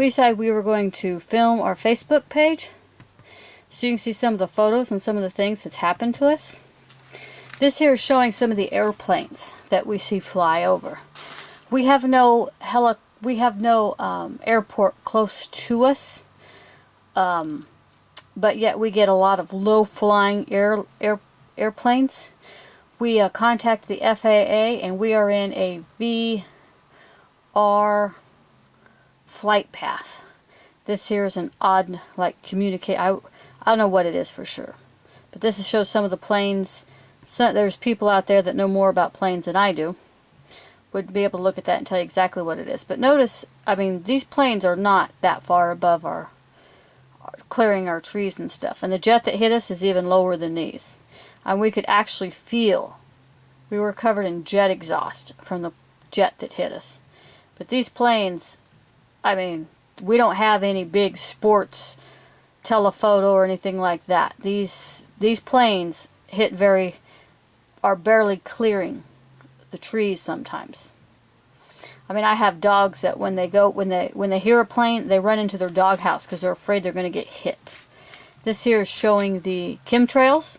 we decided we were going to film our Facebook page so you can see some of the photos and some of the things that's happened to us. This here is showing some of the airplanes that we see fly over. We have no airport close to us, but yet we get a lot of low-flying airplanes. We contact the FAA, and we are in a VR flight path. This here is an odd, like, I don't know what it is for sure, but this shows some of the planes. So there's people out there that know more about planes than I do. Would be able to look at that and tell you exactly what it is. But notice, I mean, these planes are not that far above our clearing our trees and stuff. And the jet that hit us is even lower than these. And we could actually feel we were covered in jet exhaust from the jet that hit us. But these planes, I mean, we don't have any big sports telephoto or anything like that. These planes are barely clearing the trees sometimes. I mean, I have dogs that when they hear a plane, they run into their doghouse because they're afraid they're going to get hit. This here is showing the chemtrails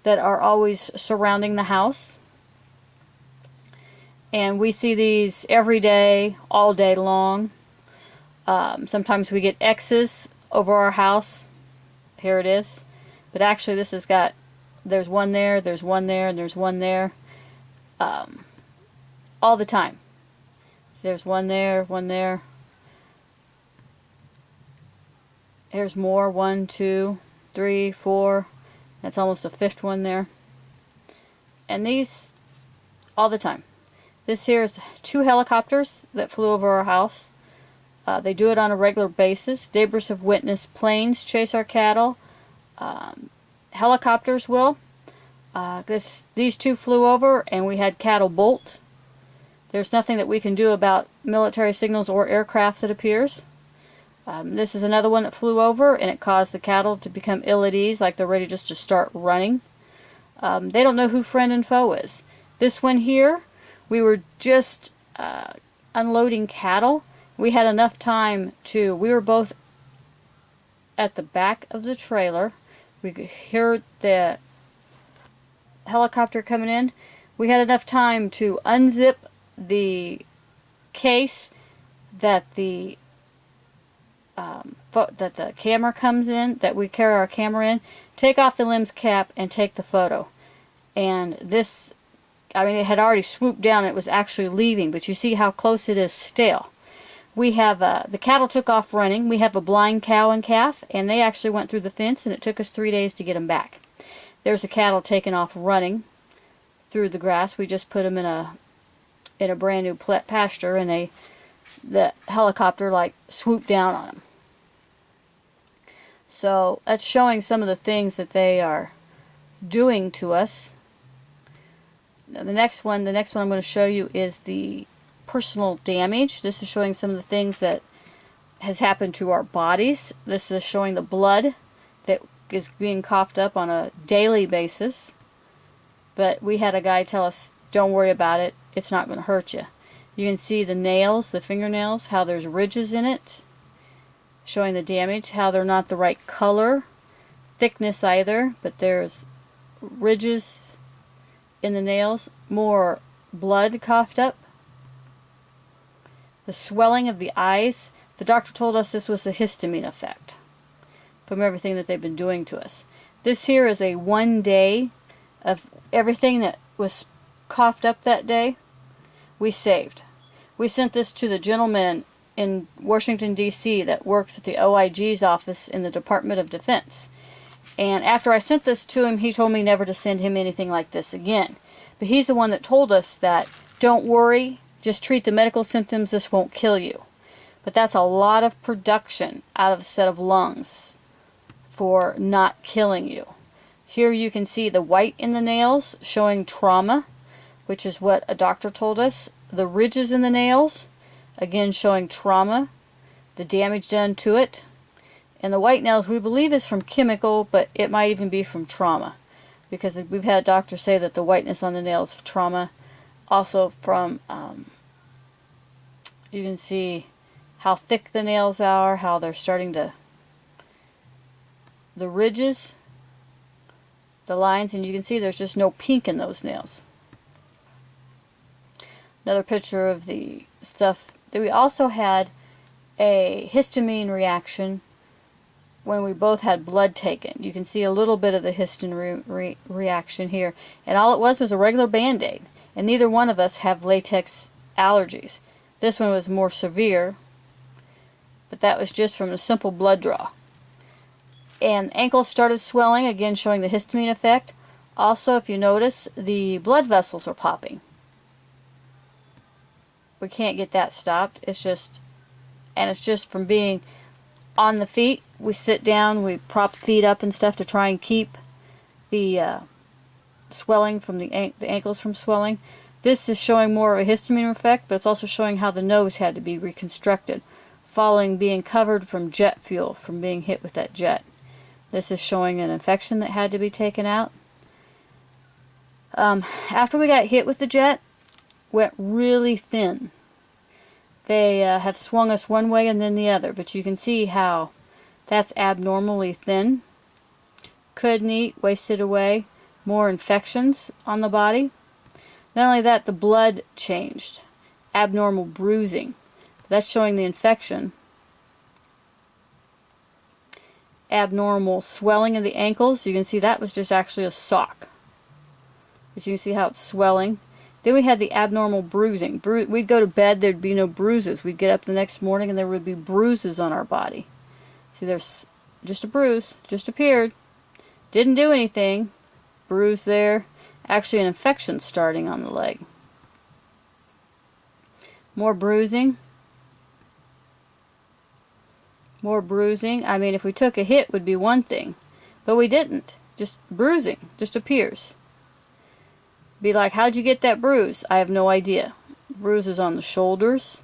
that are always surrounding the house. And we see these every day, all day long. Sometimes we get X's over our house. Here it is. But actually this has got, there's one there, there's one there, and there's one there. All the time. So there's one there, one there. Here's more. 1, 2, 3, 4. That's almost a fifth one there. And these, all the time. This here is 2 helicopters that flew over our house. They do it on a regular basis. Neighbors have witnessed planes chase our cattle. Helicopters will. These 2 flew over and we had cattle bolt. There's nothing that we can do about military signals or aircraft, it appears. This is another one that flew over and it caused the cattle to become ill at ease, like they're ready just to start running. They don't know who friend and foe is. This one here, we were just unloading cattle. We had enough time we were both at the back of the trailer. We could hear the helicopter coming in. We had enough time to unzip the case that the camera comes in, that we carry our camera in, take off the lens cap and take the photo. And this, I mean, it had already swooped down. It was actually leaving, but you see how close it is still. We have, the cattle took off running. We have a blind cow and calf, and they actually went through the fence, and it took us 3 days to get them back. There's a cattle taking off running through the grass. We just put them in a brand new pasture, and the helicopter like swooped down on them. So that's showing some of the things that they are doing to us. Now, the next one I'm going to show you is the personal damage. This is showing some of the things that has happened to our bodies. This is showing the blood that is being coughed up on a daily basis. But we had a guy tell us, don't worry about it, it's not going to hurt you. You can see the nails, the fingernails, how there's ridges in it, showing the damage, how they're not the right color, thickness either, but there's ridges in the nails, more blood coughed up. The swelling of the eyes, the doctor told us this was a histamine effect from everything that they've been doing to us. This here is a 1 day of everything that was coughed up that day. We saved. We sent this to the gentleman in Washington, D.C. that works at the OIG's office in the Department of Defense. And after I sent this to him, he told me never to send him anything like this again. But he's the one that told us that, don't worry, just treat the medical symptoms, this won't kill you. But that's a lot of production out of a set of lungs for not killing you. Here you can see the white in the nails showing trauma, which is what a doctor told us. The ridges in the nails, again showing trauma, the damage done to it. And the white nails we believe is from chemical, but it might even be from trauma. Because we've had a doctor say that the whiteness on the nails is trauma. Also from, you can see how thick the nails are, how they're starting to, the ridges, the lines, and you can see there's just no pink in those nails. Another picture of the stuff. We also had a histamine reaction when we both had blood taken. You can see a little bit of the histamine reaction here. And all it was a regular Band-Aid. And neither one of us have latex allergies. This one was more severe, but that was just from a simple blood draw. And ankles started swelling, again showing the histamine effect. Also, if you notice, the blood vessels are popping. We can't get that stopped. It's just from being on the feet. We sit down, we prop the feet up and stuff to try and keep the swelling from the ankles from swelling. This is showing more of a histamine effect, but it's also showing how the nose had to be reconstructed following being covered from jet fuel, from being hit with that jet. This is showing an infection that had to be taken out. After we got hit with the jet, went really thin. They have swung us one way and then the other, but you can see how that's abnormally thin. Couldn't eat, wasted away, more infections on the body. Not only that, the blood changed. Abnormal bruising. That's showing the infection. Abnormal swelling of the ankles. You can see that was just actually a sock. But you can see how it's swelling. Then we had the abnormal bruising. We'd go to bed, there'd be no bruises. We'd get up the next morning and there would be bruises on our body. See, there's just a bruise, just appeared. Didn't do anything. Bruise there. Actually an infection starting on the leg. More bruising. More bruising. I mean, if we took a hit, it would be one thing. But we didn't. Just bruising. Just appears. Be like, how'd you get that bruise? I have no idea. Bruises on the shoulders.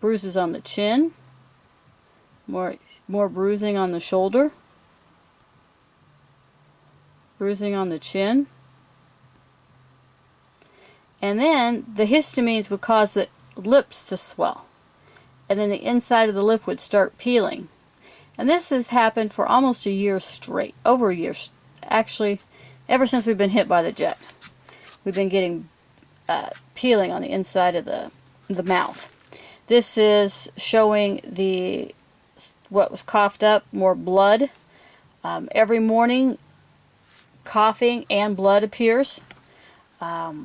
Bruises on the chin. More bruising on the shoulder. Bruising on the chin. And then the histamines would cause the lips to swell. And then the inside of the lip would start peeling. And this has happened for almost a year straight. Over a year. Actually, ever since we've been hit by the jet. We've been getting peeling on the inside of the mouth. This is showing what was coughed up, more blood. Every morning, coughing and blood appears.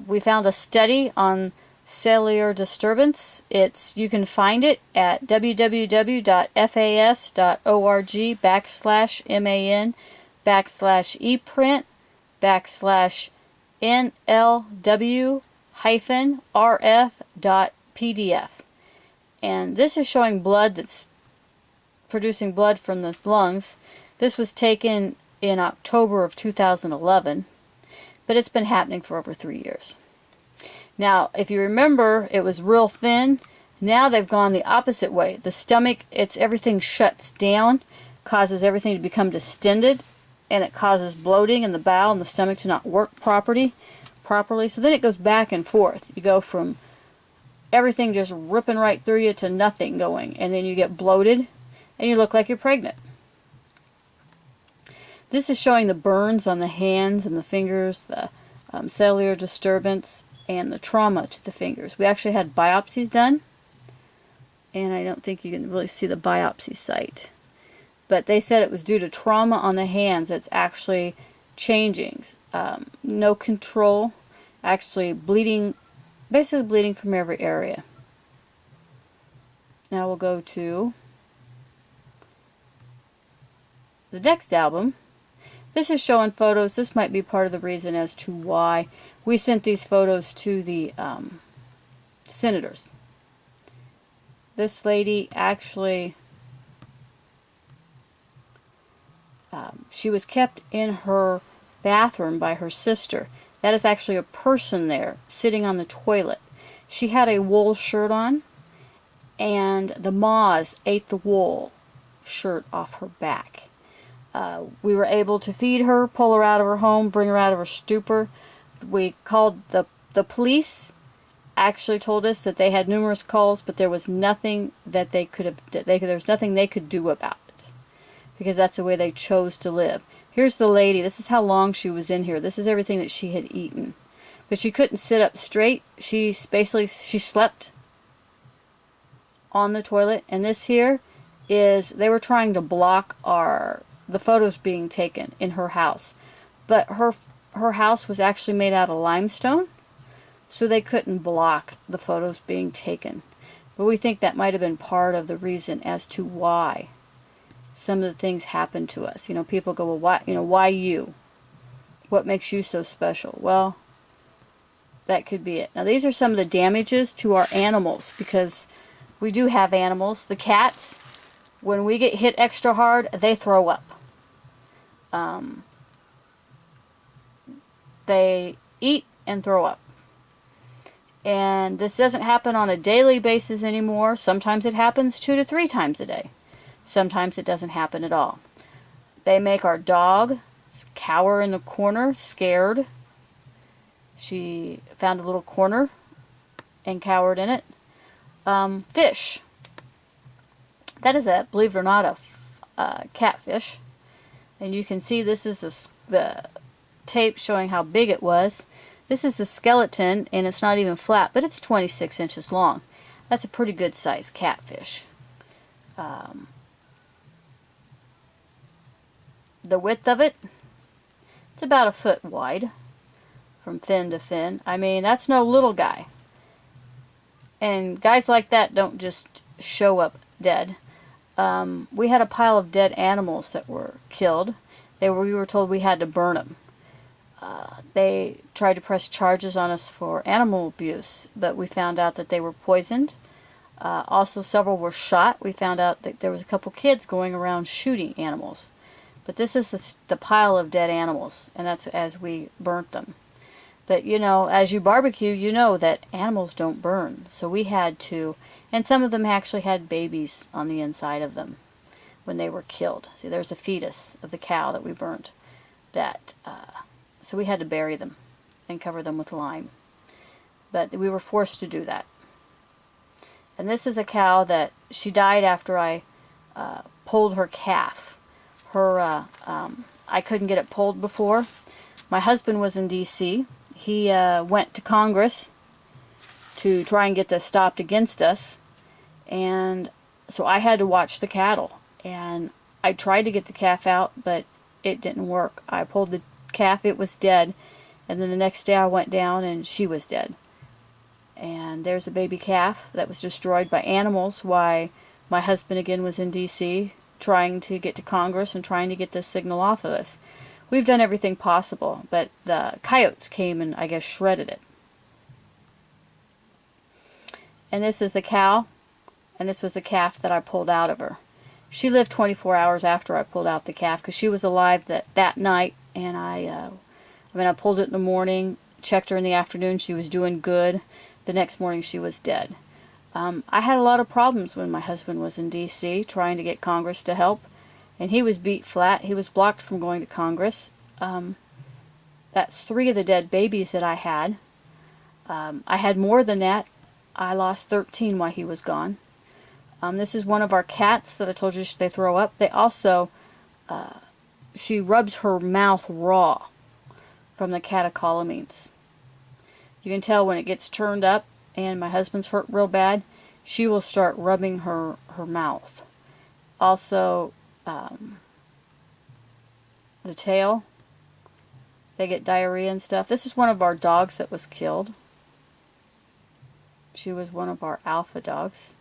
We found a study on cellular disturbance. You can find it at www.fas.org/man/NLW-RF.PDF. And this is showing blood that's producing blood from the lungs. This was taken in October of 2011, but it's been happening for over 3 years. Now, if you remember, it was real thin. Now they've gone the opposite way. The stomach, everything shuts down, causes everything to become distended, and it causes bloating in the bowel and the stomach to not work properly. So then it goes back and forth. You go from everything just ripping right through you to nothing going, and then you get bloated, and you look like you're pregnant. This is showing the burns on the hands and the fingers, the cellular disturbance, and the trauma to the fingers. We actually had biopsies done, and I don't think you can really see the biopsy site. But they said it was due to trauma on the hands that's actually changing. No control, actually bleeding, basically bleeding from every area. Now we'll go to the next album. This is showing photos. This might be part of the reason as to why we sent these photos to the senators. This lady actually, she was kept in her bathroom by her sister. That is actually a person there sitting on the toilet. She had a wool shirt on, and the moths ate the wool shirt off her back. We were able to feed her, pull her out of her home, bring her out of her stupor. We called the police, actually told us that they had numerous calls, but there was nothing that they could have. There was nothing they could do about it, because that's the way they chose to live. Here's the lady. This is how long she was in here. This is everything that she had eaten, but she couldn't sit up straight. She slept on the toilet. And this here is, they were trying to block the photos being taken in her house, but her house was actually made out of limestone, so they couldn't block the photos being taken. But we think that might have been part of the reason as to why some of the things happened to us. You know, people go, well, why, why you? What makes you so special? Well, that could be it. Now, these are some of the damages to our animals, because we do have animals. The cats, when we get hit extra hard, they throw up. They eat and throw up. And this doesn't happen on a daily basis anymore. Sometimes it happens 2 to 3 times a day. Sometimes it doesn't happen at all. They make our dog cower in the corner, scared. She found a little corner and cowered in it. Fish. That is believe it or not, a catfish. And you can see this is the tape showing how big it was. This is the skeleton, and it's not even flat, but it's 26 inches long. That's a pretty good size catfish. The width of it, it's about 1 foot wide from fin to fin. I mean, that's no little guy. And guys like that don't just show up dead. We had a pile of dead animals that were killed. We were told we had to burn them. They tried to press charges on us for animal abuse, but we found out that they were poisoned. Also, several were shot. We found out that there was a couple kids going around shooting animals. But this is the pile of dead animals, and that's as we burnt them. But, you know, as you barbecue, you know that animals don't burn. So we had to, and some of them actually had babies on the inside of them when they were killed. See, there's a fetus of the cow that we burnt. So we had to bury them and cover them with lime. But we were forced to do that. And this is a cow that she died after I pulled her calf. I couldn't get it pulled before. My husband was in D.C. He went to Congress to try and get this stopped against us. And so I had to watch the cattle. And I tried to get the calf out, but it didn't work. I pulled the calf, it was dead. And then the next day I went down and she was dead. And there's a baby calf that was destroyed by animals while my husband again was in D.C. trying to get to Congress and trying to get this signal off of us. We've done everything possible, but the coyotes came and I guess shredded it. And this is the cow, and this was the calf that I pulled out of her. She lived 24 hours after I pulled out the calf because she was alive that night, and I pulled it in the morning, checked her in the afternoon, she was doing good. The next morning she was dead. I had a lot of problems when my husband was in D.C. trying to get Congress to help, and he was beat flat. He was blocked from going to Congress. That's 3 of the dead babies that I had. I had more than that. I lost 13 while he was gone. This is one of our cats that I told you they throw up. They also, she rubs her mouth raw from the catecholamines. You can tell when it gets turned up and my husband's hurt real bad, she will start rubbing her mouth. Also, the tail, they get diarrhea and stuff. This is one of our dogs that was killed. She was one of our alpha dogs.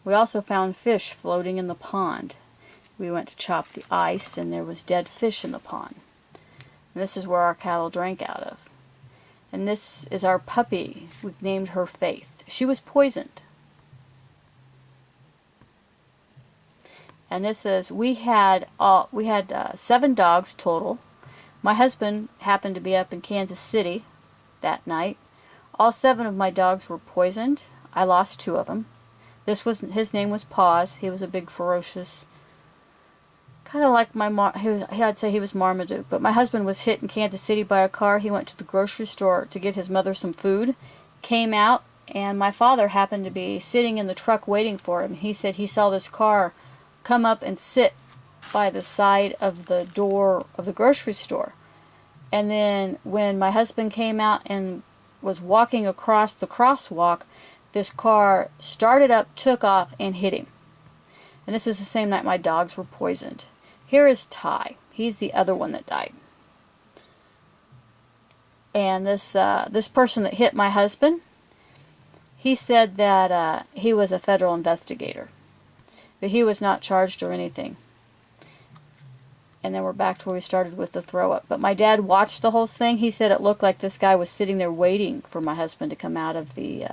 We also found fish floating in the pond. We went to chop the ice and there was dead fish in the pond. And this is where our cattle drank out of. And this is our puppy. We've named her Faith. She was poisoned. And this is, we had 7 dogs total. My husband happened to be up in Kansas City that night. All 7 of my dogs were poisoned. I lost 2 of them. His name was Paws. He was a big, ferocious, kind of like I'd say he was Marmaduke. But my husband was hit in Kansas City by a car. He went to the grocery store to get his mother some food, came out, and my father happened to be sitting in the truck waiting for him. He said he saw this car come up and sit by the side of the door of the grocery store. And then when my husband came out and was walking across the crosswalk, this car started up, took off, and hit him. And this was the same night my dogs were poisoned. Here is Ty. He's the other one that died. And this person that hit my husband, he said that he was a federal investigator, but he was not charged or anything. And then we're back to where we started with the throw up. But my dad watched the whole thing. He said it looked like this guy was sitting there waiting for my husband to come out of the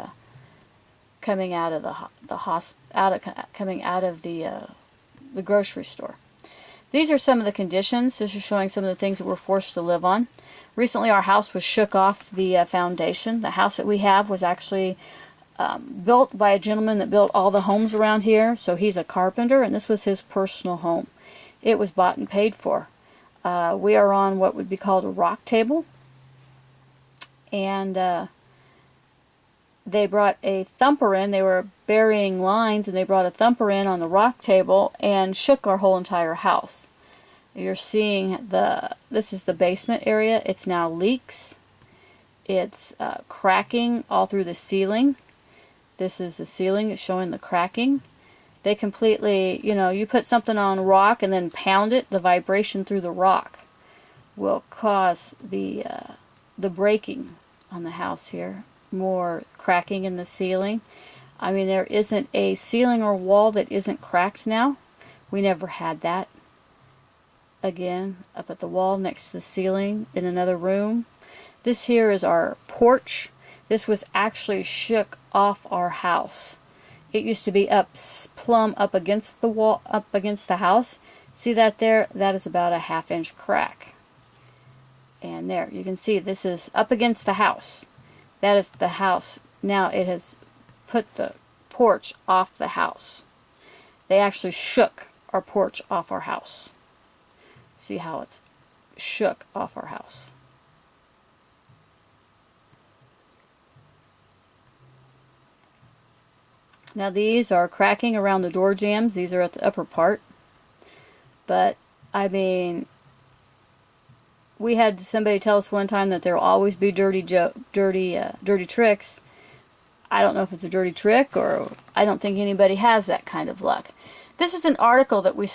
coming out of the grocery store. These are some of the conditions. This is showing some of the things that we're forced to live on. Recently, our house was shook off the foundation. The house that we have was actually built by a gentleman that built all the homes around here. So he's a carpenter, and this was his personal home. It was bought and paid for. We are on what would be called a rock table. And they brought a thumper in. They were burying lines, and they brought a thumper in on the rock table and shook our whole entire house. You're seeing this is the basement area. It's now leaks. It's cracking all through the ceiling. This is the ceiling. It's showing the cracking. They completely, you put something on a rock and then pound it, the vibration through the rock will cause the breaking on the house here. More cracking in the ceiling. I mean, there isn't a ceiling or wall that isn't cracked now. We never had that. Again, up at the wall next to the ceiling in another room. This here is our porch. This was actually shook off our house. It used to be plumb up against the wall, up against the house. See that there? That is about a 1/2 inch crack. And there, you can see this is up against the house. That is the house. Now it has put the porch off the house. They actually shook our porch off our house. See how it's shook off our house. Now these are cracking around the door jambs. These are at the upper part. But, I mean, we had somebody tell us one time that there will always be dirty tricks. I don't know if it's a dirty trick, or I don't think anybody has that kind of luck. This is an article that we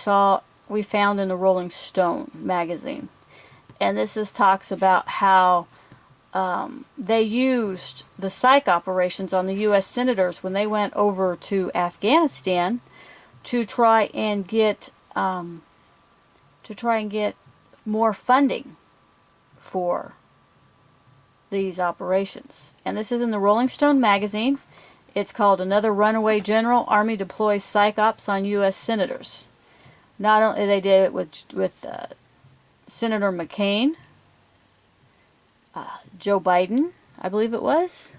found in the Rolling Stone magazine. And this talks about how they used the psych operations on the U.S. senators when they went over to Afghanistan to try and get more funding for these operations. And this is in the Rolling Stone magazine. It's called "Another Runaway General, Army Deploys Psych Ops on U.S. Senators." Not only they did it with Senator McCain, Joe Biden, I believe it was.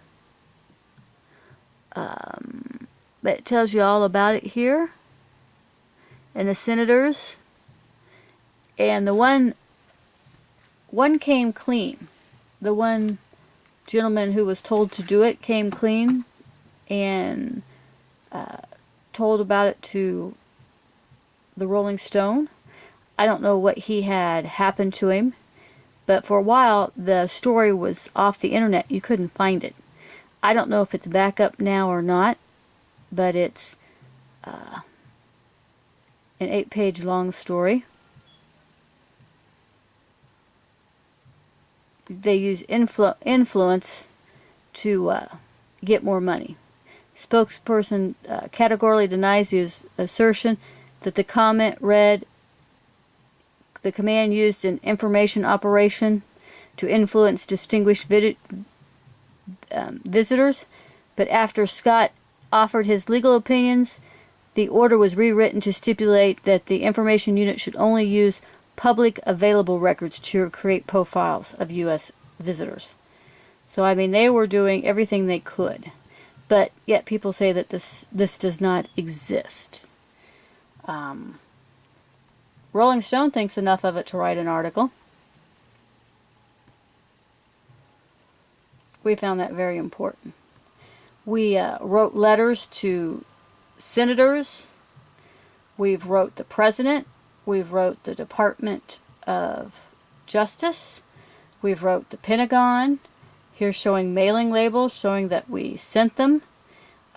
But it tells you all about it here. And the senators. And the one came clean. The one gentleman who was told to do it came clean and told about it to the Rolling Stone. I don't know what he had happened to him, but for a while the story was off the internet. You couldn't find it. I don't know if it's back up now or not, but it's an 8-page long story. They use influence to get more money. Spokesperson categorically denies the assertion that the comment read the command used an information operation to influence distinguished visitors, but after Scott offered his legal opinions, the order was rewritten to stipulate that the information unit should only use public available records to create profiles of U.S. visitors. So, I mean, they were doing everything they could, but yet people say that this does not exist. Rolling Stone thinks enough of it to write an article. We found that very important. We wrote letters to senators. We've wrote the president. We've wrote the Department of Justice. We've wrote the Pentagon. Here's showing mailing labels showing that we sent them.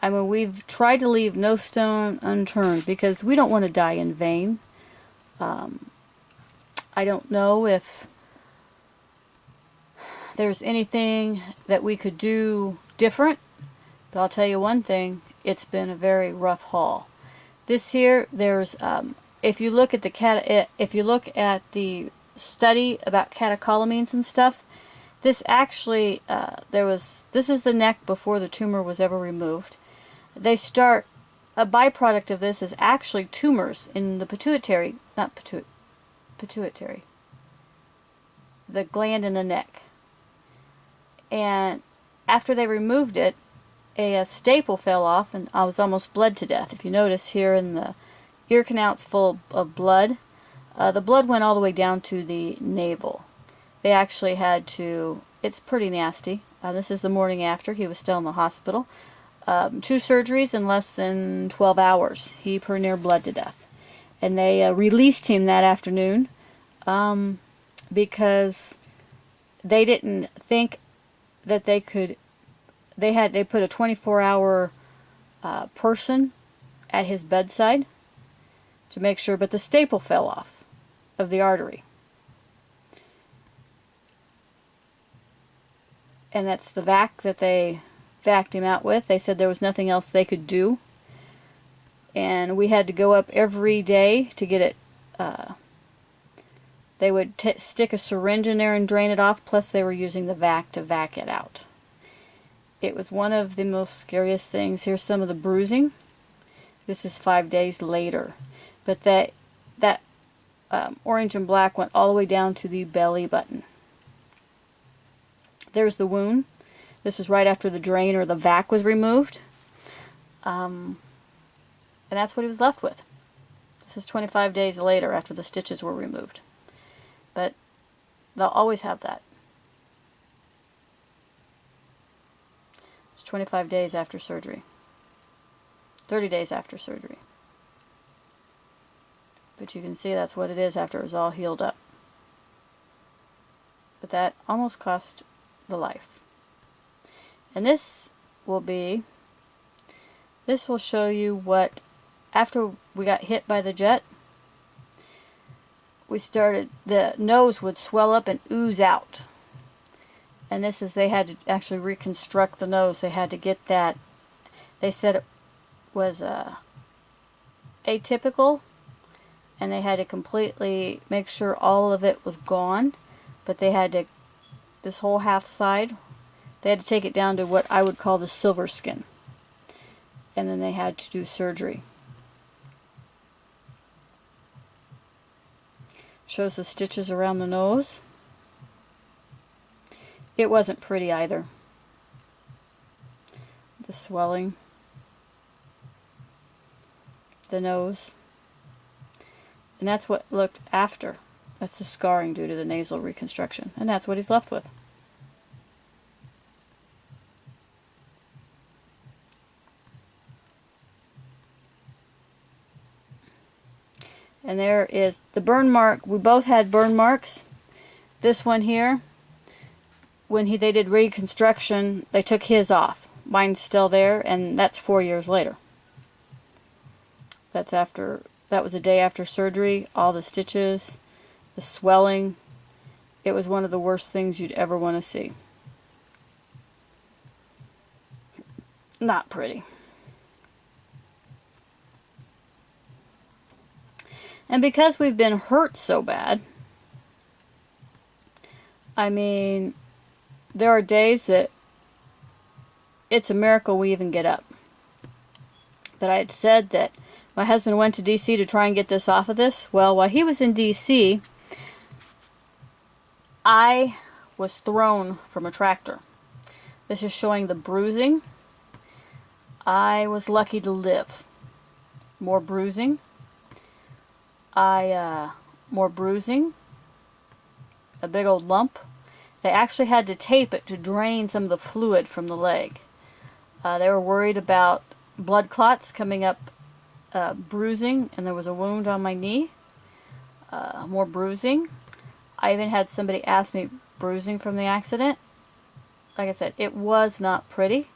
I mean, we've tried to leave no stone unturned because we don't want to die in vain. I don't know if there's anything that we could do different, but I'll tell you one thing, it's been a very rough haul. This here, there's if you look at the study about catecholamines and stuff, this actually this is the neck before the tumor was ever removed. A byproduct of this is actually tumors in the pituitary, the gland in the neck. And after they removed it, a staple fell off and I was almost bled to death. If you notice here in the ear canal, it's full of blood. The blood went all the way down to the navel. They actually had to, it's pretty nasty. This is the morning after. He was still in the hospital. 2 surgeries in less than 12 hours. He pretty near bled to death. And they released him that afternoon because they didn't think that they could. They put a 24-hour person at his bedside to make sure, but the staple fell off of the artery. And that's the vac that they vacked him out with. They said there was nothing else they could do. And we had to go up every day to get it. They would stick a syringe in there and drain it off, plus they were using the vac to vac it out. It was one of the most scariest things. Here's some of the bruising. This is 5 days later. But that orange and black went all the way down to the belly button. There's the wound. This is right after the drain or the vac was removed. And that's what he was left with. This is 25 days later after the stitches were removed. But they'll always have that. It's 25 days after surgery. 30 days after surgery. But you can see that's what it is after it was all healed up. But that almost cost the life. And this will show you what, after we got hit by the jet, the nose would swell up and ooze out. And this is, they had to actually reconstruct the nose. They had to get that, they said it was atypical, and they had to completely make sure all of it was gone. But they had to, this whole half side, they had to take it down to what I would call the silver skin. And then they had to do surgery. Shows the stitches around the nose. It wasn't pretty either. The swelling. The nose. And that's what looked after. That's the scarring due to the nasal reconstruction. And that's what he's left with. And there is the burn mark. We both had burn marks. This one here, when they did reconstruction, they took his off. Mine's still there, and that's 4 years later. That was a day after surgery. All the stitches, the swelling. It was one of the worst things you'd ever want to see. Not pretty. And because we've been hurt so bad, I mean, there are days that it's a miracle we even get up. But I had said that my husband went to D.C. to try and get this off of this. Well, while he was in D.C., I was thrown from a tractor. This is showing the bruising. I was lucky to live. More bruising. More bruising, a big old lump. They actually had to tape it to drain some of the fluid from the leg. They were worried about blood clots coming up, bruising, and there was a wound on my knee, more bruising. I even had somebody ask me bruising from the accident. Like I said, it was not pretty.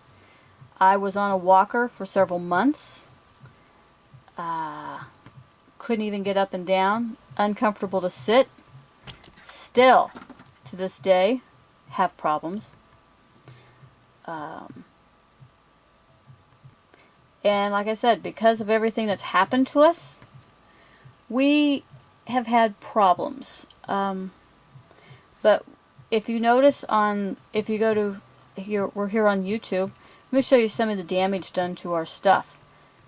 I was on a walker for several months. Couldn't even get up and down. Uncomfortable to sit. Still, to this day, have problems. And like I said, because of everything that's happened to us, we have had problems. But if you notice if you go to here, we're here on YouTube, let me show you some of the damage done to our stuff.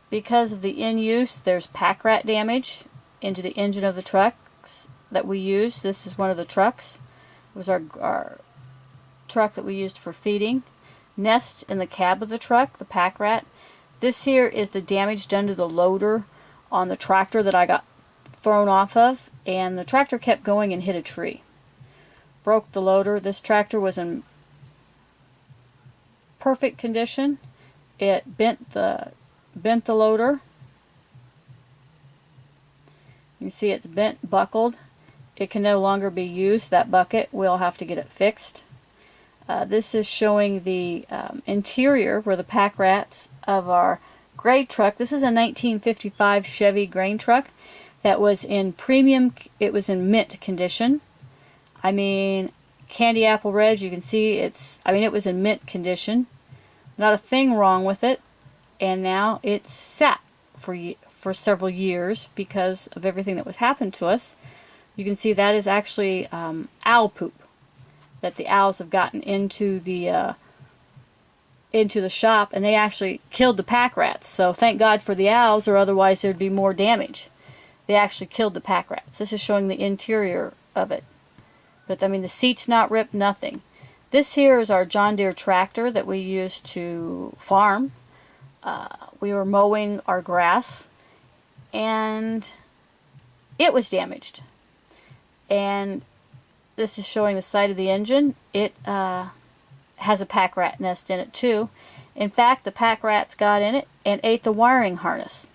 Because of the in-use, there's pack rat damage into the engine of the trucks that we use. This is one of the trucks. It was our truck that we used for feeding. Nests in the cab of the truck, the pack rat. This here is the damage done to the loader on the tractor that I got thrown off of, and the tractor kept going and hit a tree. Broke the loader. This tractor was in perfect condition. It bent the loader. You see it's bent, buckled. It can no longer be used, that bucket. We'll have to get it fixed. This is showing the interior where the pack rats of our grain truck. This is a 1955 Chevy grain truck that was in premium, it was in mint condition. I mean, candy apple red, you can see it was in mint condition. Not a thing wrong with it. And now it's sat for several years because of everything that was happened to us. You can see that is actually owl poop that the owls have gotten into the shop, and they actually killed the pack rats. So thank God for the owls, or otherwise there'd be more damage. They actually killed the pack rats. This is showing the interior of it. But I mean, the seat's not ripped, nothing. This here is our John Deere tractor that we use to farm. We were mowing our grass, and it was damaged. And this is showing the side of the engine. It has a pack rat nest in it too. In fact, the pack rats got in it and ate the wiring harness.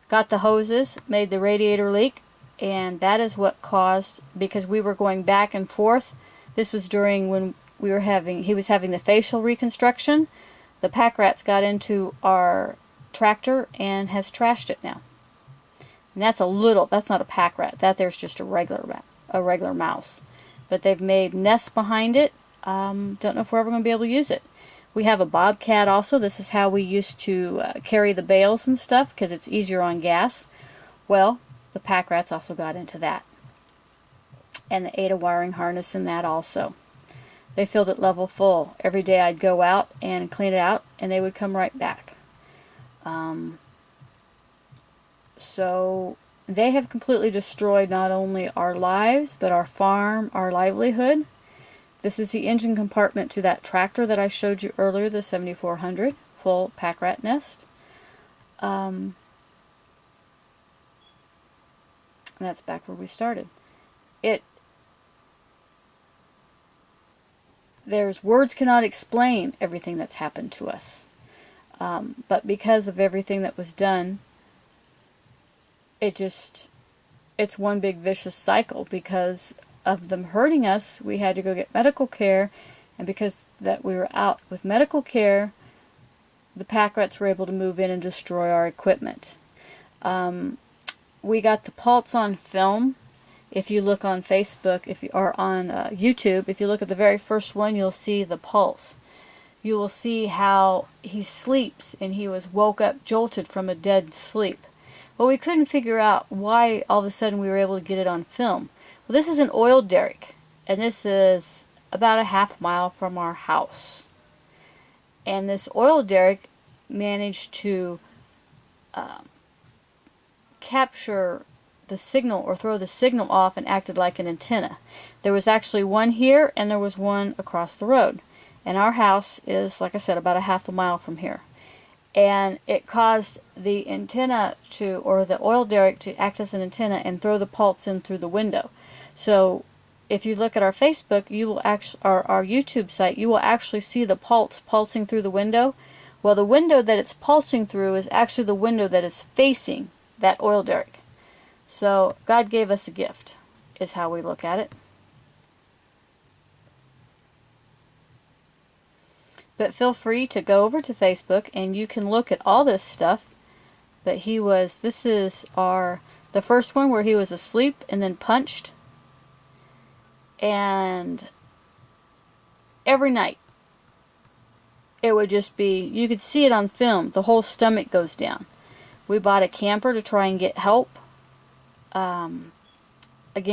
Got the hoses, made the radiator leak, and that is what caused, because we were going back and forth. This was during when he was having the facial reconstruction. The pack rats got into our tractor and has trashed it now. And that's not a pack rat. That there's just a regular mouse. But they've made nests behind it. Don't know if we're ever going to be able to use it. We have a bobcat also. This is how we used to carry the bales and stuff, because it's easier on gas. Well, the pack rats also got into that. And they ate a wiring harness in that also. They filled it level full. Every day I'd go out and clean it out, and they would come right back. So they have completely destroyed not only our lives, but our farm, our livelihood. This is the engine compartment to that tractor that I showed you earlier, the 7400, full pack rat nest. And that's back where we started. There's words cannot explain everything that's happened to us. But because of everything that was done, it's one big vicious cycle. Because of them hurting us, we had to go get medical care, and because that we were out with medical care, the pack rats were able to move in and destroy our equipment. We got the pulse on film. If you look on Facebook, or on YouTube, if you look at the very first one, you'll see the pulse. You will see how he sleeps, and he was woke up jolted from a dead sleep. But we couldn't figure out why all of a sudden we were able to get it on film. Well, this is an oil derrick, and this is about a half mile from our house. And this oil derrick managed to capture the signal, or throw the signal off, and acted like an antenna. There was actually one here, and there was one across the road. And our house is, like I said, about a half a mile from here. And it caused the antenna or the oil derrick to act as an antenna and throw the pulse in through the window. So if you look at our Facebook, you will actually, our YouTube site, you will actually see the pulse pulsing through the window. Well, the window that it's pulsing through is actually the window that is facing that oil derrick. So God gave us a gift, is how we look at it. But feel free to go over to Facebook and you can look at all this stuff. But this is the first one where he was asleep and then punched. And every night, it would just be, you could see it on film, the whole stomach goes down. We bought a camper to try and get help. Again,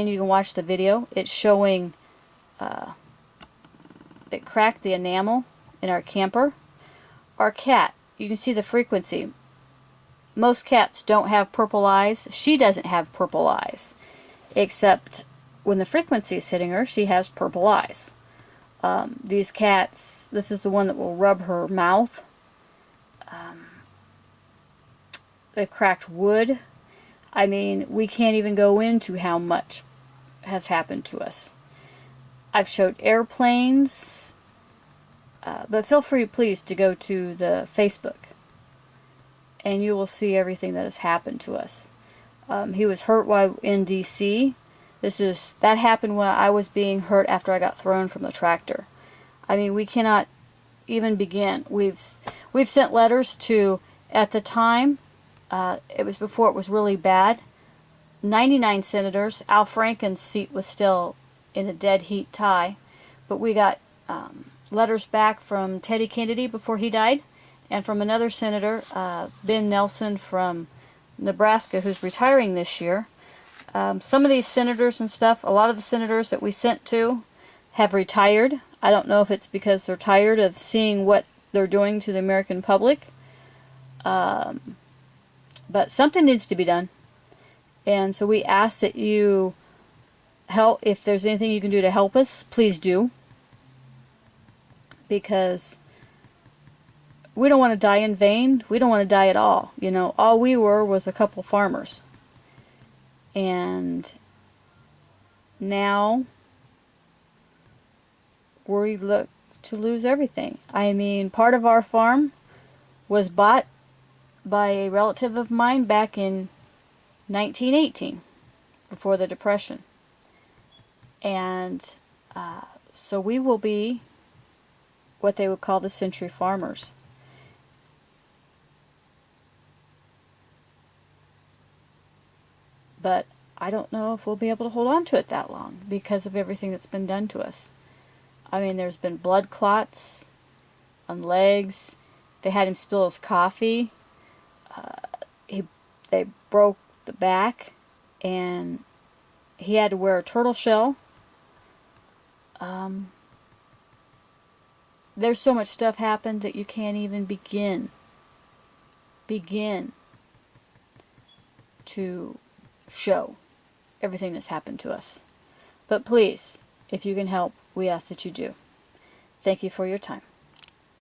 you can watch the video. It's showing, it cracked the enamel in our camper. Our cat, you can see the frequency. Most cats don't have purple eyes. She doesn't have purple eyes, except when the frequency is hitting her, she has purple eyes. These cats, this is the one that will rub her mouth. They've cracked wood. I mean, we can't even go into how much has happened to us. I've showed airplanes, but feel free, please, to go to the Facebook, and you will see everything that has happened to us. He was hurt while in D.C. That happened when I was being hurt after I got thrown from the tractor. I mean, we cannot even begin. We've sent letters to, at the time, it was before it was really bad, 99 senators. Al Franken's seat was still in a dead heat tie, but we got letters back from Teddy Kennedy before he died, and from another senator, Ben Nelson from Nebraska, who's retiring this year. Some of these senators and stuff, a lot of the senators that we sent to have retired. I don't know if it's because they're tired of seeing what they're doing to the American public. But something needs to be done. And so we ask that you help. If there's anything you can do to help us, please do. Because we don't want to die in vain. We don't want to die at all. You know, all we were was a couple farmers. And now we look to lose everything. I mean, part of our farm was bought by a relative of mine back in 1918, before the Depression. And so we will be what they would call the century farmers. But I don't know if we'll be able to hold on to it that long because of everything that's been done to us. I mean, there's been blood clots on legs. They had him spill his coffee. They broke the back, and he had to wear a turtle shell. There's so much stuff happened that you can't even begin to show everything that's happened to us. But please, if you can help, we ask that you do. Thank you for your time.